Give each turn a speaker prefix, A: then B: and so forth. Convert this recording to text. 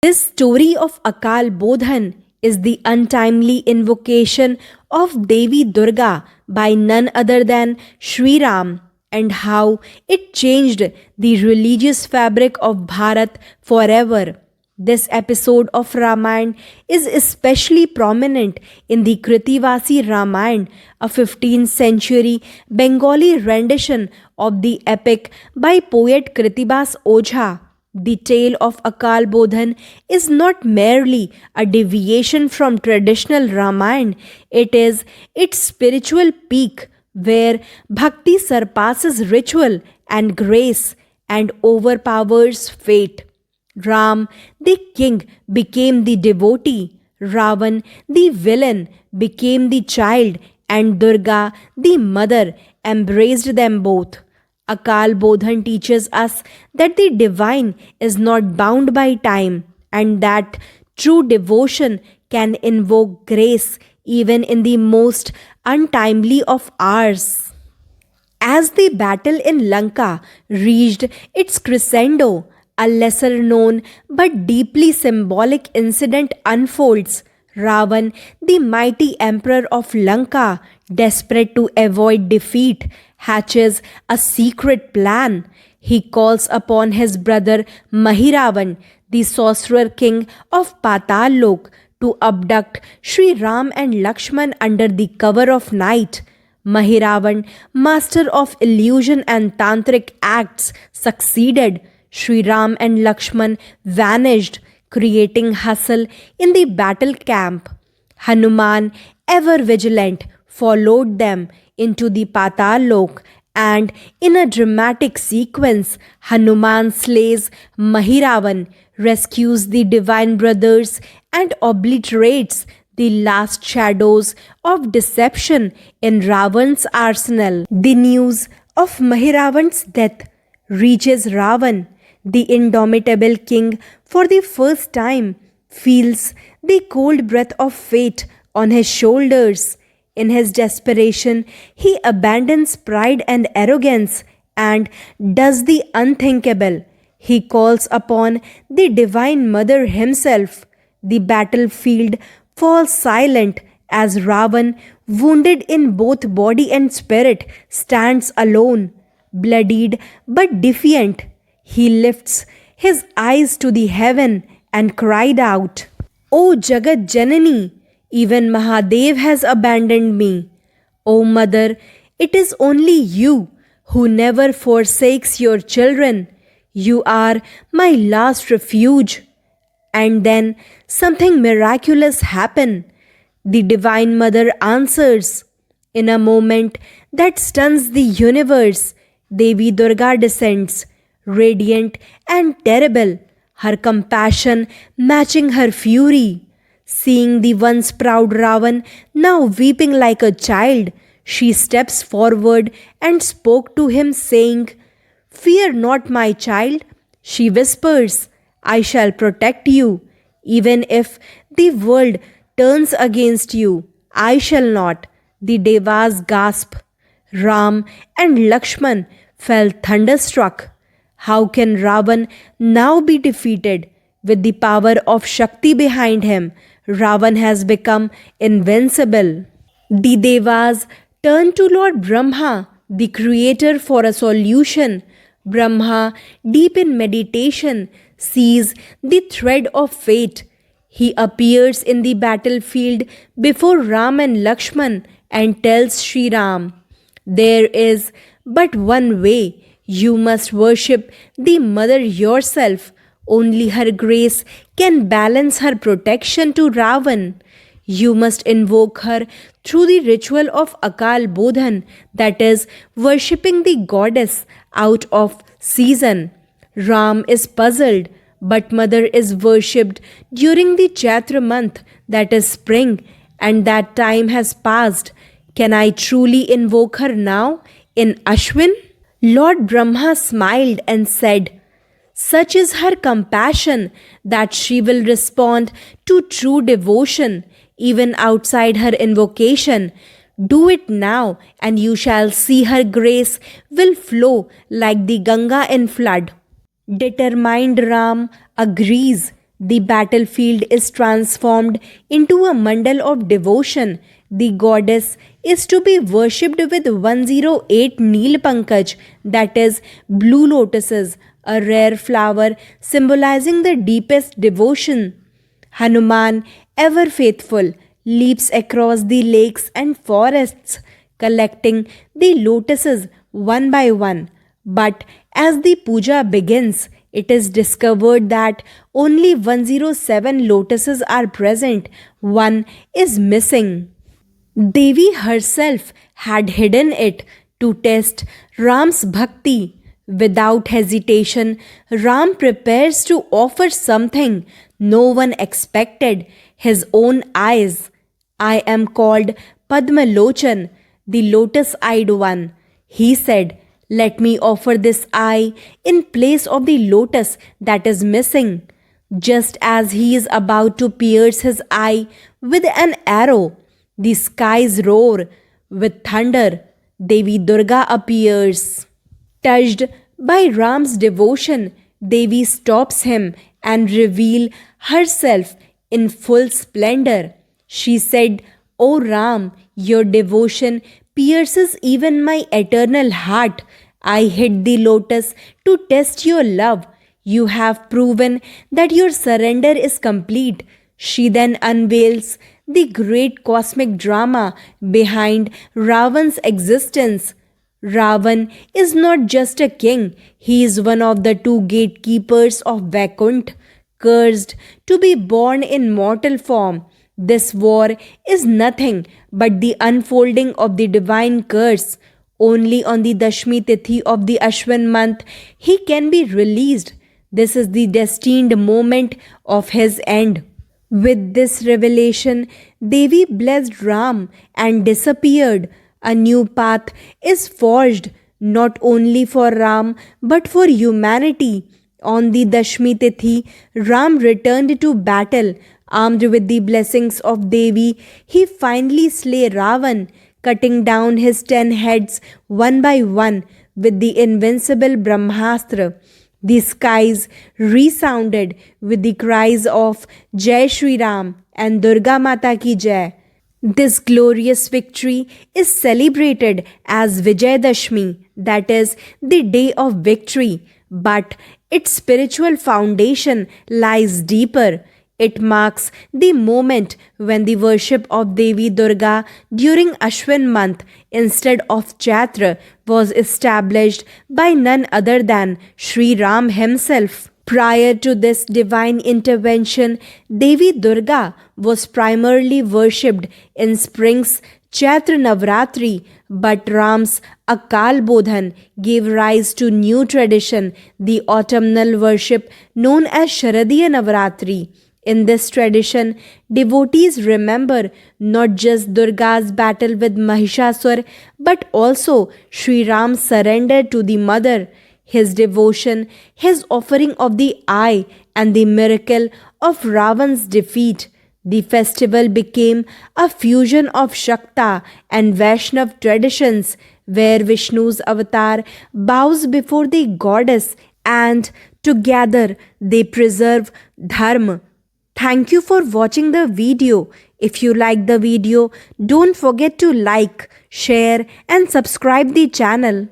A: This story of Akal Bodhan is the untimely invocation of Devi Durga by none other than Sri Ram, and how it changed the religious fabric of Bharat forever. This episode of Ramayana is especially prominent in the Kritivasi Ramayana, a 15th century Bengali rendition of the epic by poet Kritibas Ojha. The tale of Akal Bodhan is not merely a deviation from traditional Ramayana, it is its spiritual peak where bhakti surpasses ritual and grace and overpowers fate. Ram, the king, became the devotee, Ravan, the villain, became the child, and Durga, the mother, embraced them both. Akal Bodhan teaches us that the divine is not bound by time and that true devotion can invoke grace even in the most untimely of hours. As the battle in Lanka reached its crescendo, a lesser known but deeply symbolic incident unfolds. Ravan, the mighty emperor of Lanka, desperate to avoid defeat, hatches a secret plan. He calls upon his brother Mahiravan, the sorcerer king of Patal to abduct Sri Ram and Lakshman under the cover of night. Mahiravan, master of illusion and tantric acts, succeeded. Sri Ram and Lakshman vanished, creating hustle in the battle camp. Hanuman, ever vigilant, followed them into the Patal and in a dramatic sequence, Hanuman slays Mahiravan, rescues the divine brothers, and obliterates the last shadows of deception in Ravan's arsenal. The news of Mahiravan's death reaches Ravan, the indomitable king, for the first time, feels the cold breath of fate on his shoulders. In his desperation, he abandons pride and arrogance and does the unthinkable. He calls upon the Divine Mother himself. The battlefield falls silent as Ravan, wounded in both body and spirit, stands alone, bloodied but defiant. He lifts his eyes to the heaven and cried out, O Jagat Janani, even Mahadev has abandoned me. O Mother, it is only you who never forsakes your children. You are my last refuge. And then something miraculous happens. The Divine Mother answers. In a moment that stuns the universe, Devi Durga descends, radiant and terrible, her compassion matching her fury. Seeing the once proud Ravan now weeping like a child, she steps forward and spoke to him, saying, Fear not, my child, she whispers, I shall protect you. Even if the world turns against you, I shall not. The Devas gasp. Ram and Lakshman fell thunderstruck. How can Ravan now be defeated? With the power of Shakti behind him, Ravan has become invincible. The Devas turn to Lord Brahma, the creator, for a solution. Brahma, deep in meditation, sees the thread of fate. He appears in the battlefield before Ram and Lakshman and tells Sri Ram, There is but one way. You must worship the Mother yourself. Only her grace can balance her protection to Ravan. You must invoke her through the ritual of Akal Bodhan, that is, worshipping the goddess out of season. Ram is puzzled, but Mother is worshipped during the Chaitra month, that is spring, and that time has passed. Can I truly invoke her now in Ashwin? Lord Brahma smiled and said, Such is her compassion that she will respond to true devotion even outside her invocation. Do it now, and you shall see her grace will flow like the Ganga in flood. Determined Ram agrees. The battlefield is transformed into a mandal of devotion. The goddess is to be worshipped with 108 Neel Pankaj, that is, blue lotuses, a rare flower symbolizing the deepest devotion. Hanuman, ever faithful, leaps across the lakes and forests, collecting the lotuses one by one. But as the puja begins, it is discovered that only 107 lotuses are present, one is missing. Devi herself had hidden it to test Ram's bhakti. Without hesitation, Ram prepares to offer something no one expected, his own eyes. I am called Padmalochan, the lotus eyed one. He said, let me offer this eye in place of the lotus that is missing. Just as he is about to pierce his eye with an arrow, the skies roar with thunder. Devi Durga appears. Touched by Ram's devotion, Devi stops him and reveals herself in full splendor. She said, O Ram, your devotion pierces even my eternal heart. I hid the lotus to test your love. You have proven that your surrender is complete. She then unveils the great cosmic drama behind Ravan's existence. Ravan is not just a king, he is one of the two gatekeepers of Vaikunt, cursed to be born in mortal form. This war is nothing but the unfolding of the divine curse. Only on the Dashmi Tithi of the Ashwin month he can be released. This is the destined moment of his end. With this revelation, Devi blessed Ram and disappeared. A new path is forged not only for Ram but for humanity. On the Dashmi Tithi, Ram returned to battle. Armed with the blessings of Devi, he finally slay Ravan, cutting down his 10 heads one by one with the invincible Brahmastra. The skies resounded with the cries of Jai Shri Ram and Durga Mata Ki Jai. This glorious victory is celebrated as Vijayadashmi, that is, the day of victory, but its spiritual foundation lies deeper. It marks the moment when the worship of Devi Durga during Ashwin month instead of Chaitra was established by none other than Sri Ram himself. Prior to this divine intervention, Devi Durga was primarily worshipped in spring's Chaitra Navratri, but Ram's Akal Bodhan gave rise to new tradition, the autumnal worship known as Sharadiya Navratri. In this tradition, devotees remember not just Durga's battle with Mahishasur but also Sri Ram's surrender to the mother, his devotion, his offering of the eye, and the miracle of Ravan's defeat. The festival became a fusion of Shakta and Vaishnav traditions where Vishnu's avatar bows before the goddess and together they preserve dharma. Thank you for watching the video. If you like the video, don't forget to like, share and subscribe the channel.